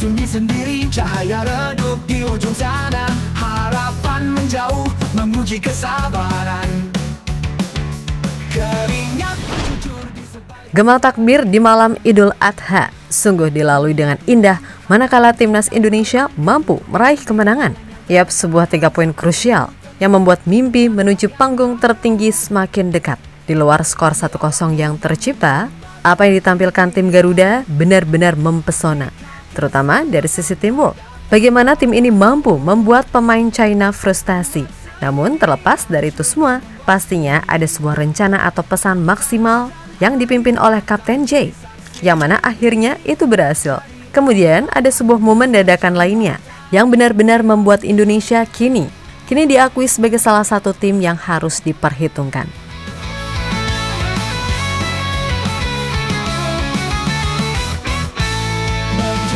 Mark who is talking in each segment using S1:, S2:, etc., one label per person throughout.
S1: sunyi sendiri, cahaya redup di ujung sana. Harapan menjauh, menguji kesabaran. Keringat bercucur di sebalik
S2: Gema takbir di malam Idul Adha sungguh dilalui dengan indah manakala timnas Indonesia mampu meraih kemenangan. Yap, sebuah 3 poin krusial yang membuat mimpi menuju panggung tertinggi semakin dekat. Di luar skor 1-0 yang tercipta, apa yang ditampilkan tim Garuda benar-benar mempesona, terutama dari sisi teamwork. Bagaimana tim ini mampu membuat pemain China frustasi. Namun terlepas dari itu semua, pastinya ada sebuah rencana atau pesan maksimal yang dipimpin oleh Kapten J, yang mana akhirnya itu berhasil. Kemudian ada sebuah momen dadakan lainnya yang benar-benar membuat Indonesia kini diakui sebagai salah satu tim yang harus diperhitungkan.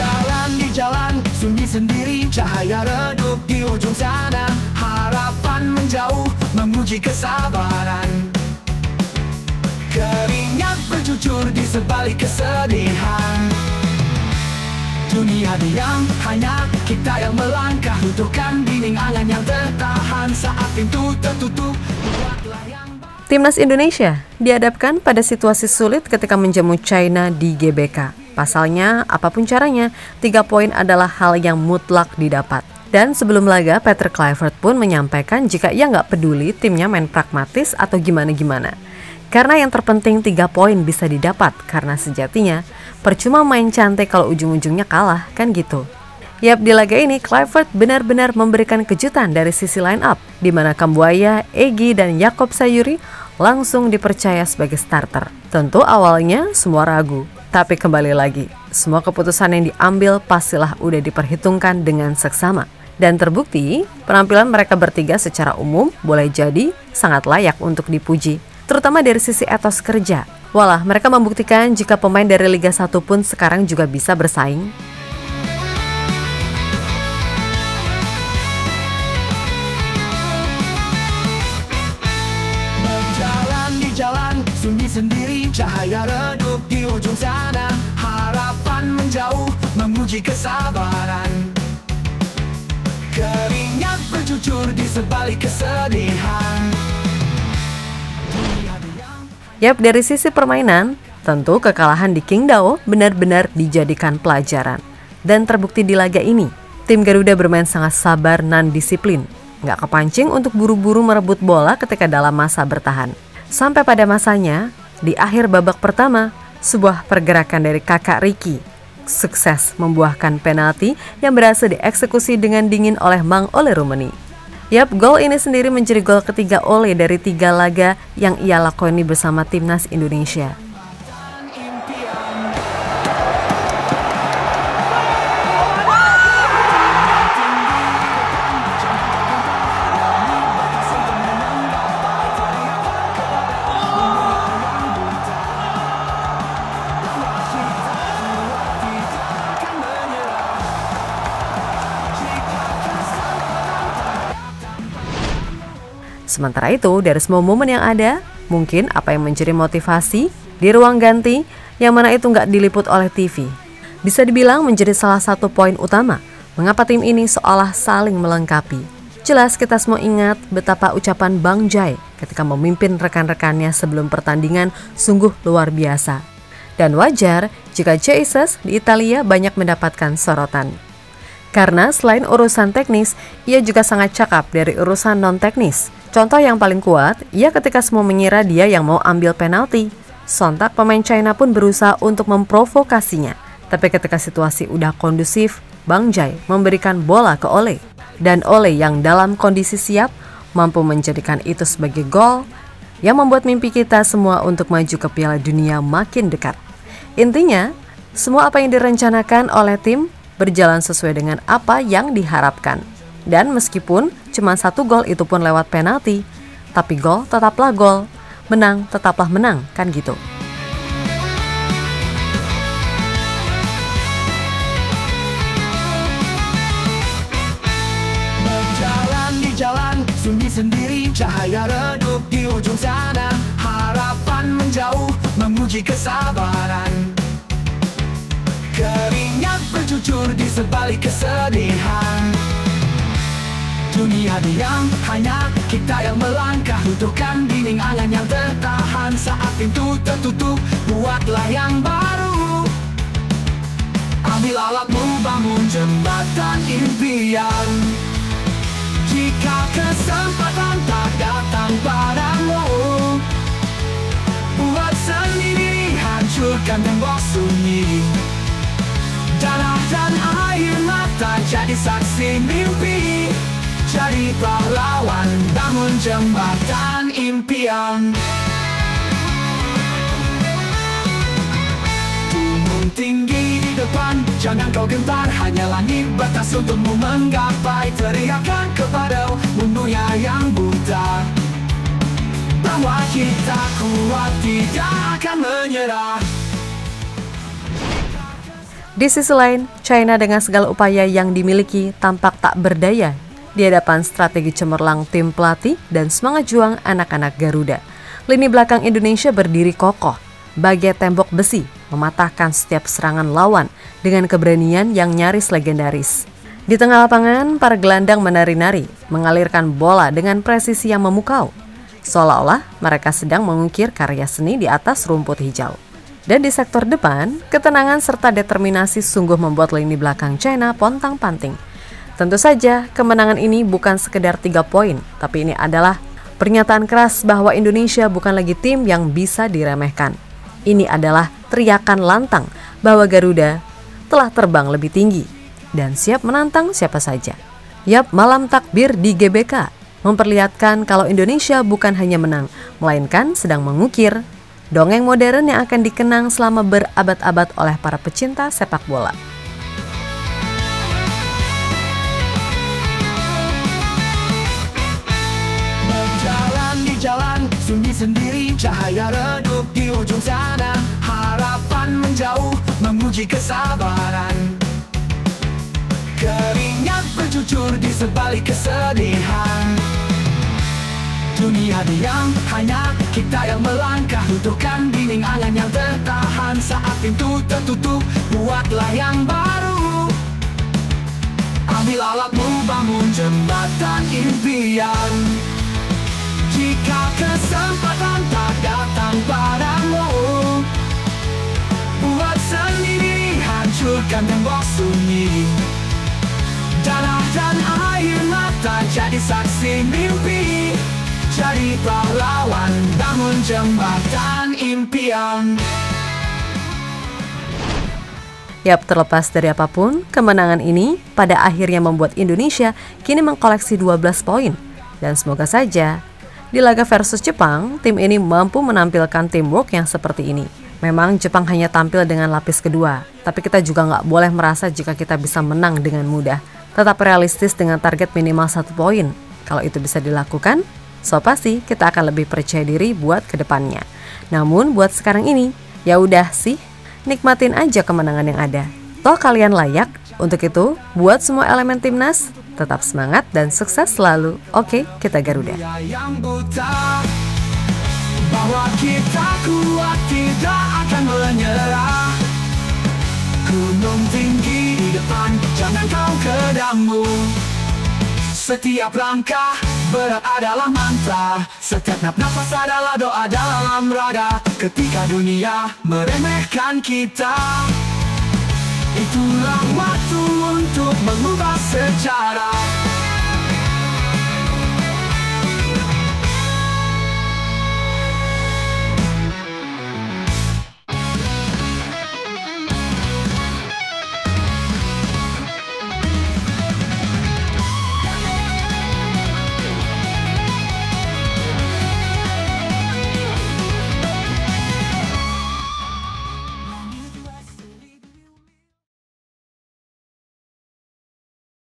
S1: berjalan di jalan, sunyi sendiri, cahaya redup di ujung sana. Harapan menjauh, menguji kesabaran. Keringat bercucur di sebalik kesedihan. Dunia diam, hanya kita yang melangkah. Butuhkan dinding angan yang tertahan. Saat pintu tertutup, buatlah yang...
S2: Timnas Indonesia dihadapkan pada situasi sulit ketika menjamu China di GBK. Pasalnya, apapun caranya, 3 poin adalah hal yang mutlak didapat. Dan sebelum laga, Patrick Kluivert pun menyampaikan jika ia nggak peduli timnya main pragmatis atau gimana-gimana. Karena yang terpenting 3 poin bisa didapat, karena sejatinya percuma main cantik kalau ujung-ujungnya kalah, kan gitu. Yap, di laga ini Kluivert benar-benar memberikan kejutan dari sisi line up, di mana Kambuaya, Egy, dan Yakob Sayuri langsung dipercaya sebagai starter. Tentu awalnya semua ragu, tapi kembali lagi, semua keputusan yang diambil pastilah udah diperhitungkan dengan seksama. Dan terbukti, penampilan mereka bertiga secara umum boleh jadi sangat layak untuk dipuji, terutama dari sisi etos kerja. Walah, mereka membuktikan jika pemain dari Liga 1 pun sekarang juga bisa bersaing.
S1: Berjalan di jalan, sunyi sendiri, cahaya redup di ujung sana. Harapan menjauh, menguji kesabaran. Keringat bercucur di sebalik kesedihan.
S2: Yap, dari sisi permainan, tentu kekalahan di Qingdao benar-benar dijadikan pelajaran. Dan terbukti di laga ini, tim Garuda bermain sangat sabar dan disiplin. Nggak kepancing untuk buru-buru merebut bola ketika dalam masa bertahan. Sampai pada masanya, di akhir babak pertama, sebuah pergerakan dari kakak Ricky sukses membuahkan penalti yang berhasil dieksekusi dengan dingin oleh Mang Ole Rumeni. Yap, gol ini sendiri menjadi gol ketiga Ole dari 3 laga yang ia lakoni bersama timnas Indonesia. Sementara itu, dari semua momen yang ada, mungkin apa yang menjadi motivasi di ruang ganti yang mana itu nggak diliput oleh TV, bisa dibilang menjadi salah satu poin utama mengapa tim ini seolah saling melengkapi. Jelas kita semua ingat betapa ucapan Bang Jai ketika memimpin rekan-rekannya sebelum pertandingan sungguh luar biasa. Dan wajar jika Jesus di Italia banyak mendapatkan sorotan. Karena selain urusan teknis, ia juga sangat cakap dari urusan non-teknis. Contoh yang paling kuat, ia ketika semua mengira dia yang mau ambil penalti. Sontak pemain China pun berusaha untuk memprovokasinya. Tapi ketika situasi udah kondusif, Bang Jai memberikan bola ke Ole. Dan Ole yang dalam kondisi siap, mampu menjadikan itu sebagai gol yang membuat mimpi kita semua untuk maju ke Piala Dunia makin dekat. Intinya, semua apa yang direncanakan oleh tim berjalan sesuai dengan apa yang diharapkan. Dan meskipun cuma 1 gol itu pun lewat penalti, tapi gol tetaplah gol, menang tetaplah menang, kan gitu.
S1: Berjalan di jalan, sunyi sendiri, cahaya redup di ujung sana. Harapan menjauh, menguji kesabaran. Keringat bercucur berjujur di sebalik kesedihan. Dunia diam, hanya kita yang melangkah, runtuhkan dinding angan yang tertahan. Saat pintu tertutup, buatlah yang baru. Ambil alatmu, bangun jembatan impian. Jika kesempatan tak datang padamu, buat sendiri, hancurkan tembok sunyi. Darah dan air mata jadi saksi mimpi. Jadi pahlawan, bangun jembatan impian. Gunung tinggi di depan, jangan kau gentar. Hanya langit batas untukmu menggapai. Teriakan kepada dunia yang buta bahwa kita kuat, tidak akan menyerah.
S2: Di sisi lain, China dengan segala upaya yang dimiliki tampak tak berdaya di hadapan strategi cemerlang tim pelatih dan semangat juang anak-anak Garuda. Lini belakang Indonesia berdiri kokoh, bagai tembok besi, mematahkan setiap serangan lawan dengan keberanian yang nyaris legendaris. Di tengah lapangan, para gelandang menari-nari, mengalirkan bola dengan presisi yang memukau, seolah-olah mereka sedang mengukir karya seni di atas rumput hijau. Dan di sektor depan, ketenangan serta determinasi sungguh membuat lini belakang China pontang-panting. Tentu saja, kemenangan ini bukan sekedar 3 poin, tapi ini adalah pernyataan keras bahwa Indonesia bukan lagi tim yang bisa diremehkan. Ini adalah teriakan lantang bahwa Garuda telah terbang lebih tinggi dan siap menantang siapa saja. Yap, malam takbir di GBK memperlihatkan kalau Indonesia bukan hanya menang, melainkan sedang mengukir dongeng modern yang akan dikenang selama berabad-abad oleh para pecinta sepak bola.
S1: Jalan sunyi sendiri, cahaya redup di ujung sana. Harapan menjauh, menguji kesabaran. Keringat berjujur di sebalik kesedihan. Dunia diam, hanya kita yang melangkah, runtuhkan dinding angan yang tertahan. Saat pintu tertutup, buatlah yang baru. Ambil alatmu, bangun jembatan impian. Jika kesempatan tak datang padamu, buat sendiri, hancurkan tembok sunyi. Darah dan air mata jadi saksi mimpi. Jadi pahlawan, bangun jembatan impian.
S2: Yap, terlepas dari apapun, kemenangan ini pada akhirnya membuat Indonesia kini mengkoleksi 12 poin. Dan semoga saja di laga versus Jepang, tim ini mampu menampilkan teamwork yang seperti ini. Memang Jepang hanya tampil dengan lapis kedua, tapi kita juga nggak boleh merasa jika kita bisa menang dengan mudah. Tetap realistis dengan target minimal 1 poin. Kalau itu bisa dilakukan, so pasti kita akan lebih percaya diri buat kedepannya. Namun buat sekarang ini, ya udah sih, nikmatin aja kemenangan yang ada. Toh kalian layak. Untuk itu, buat semua elemen timnas, tetap semangat dan sukses selalu. Oke, kita Garuda.
S1: Yang buta bahwa kita kuat, tidak akan menyerah. Gunung tinggi di depan, jangan kau kedamu. Setiap langkah berat adalah mantra. Setiap nafas adalah doa dalam raga. Ketika dunia meremehkan kita, itulah waktu untuk mengubah sejarah.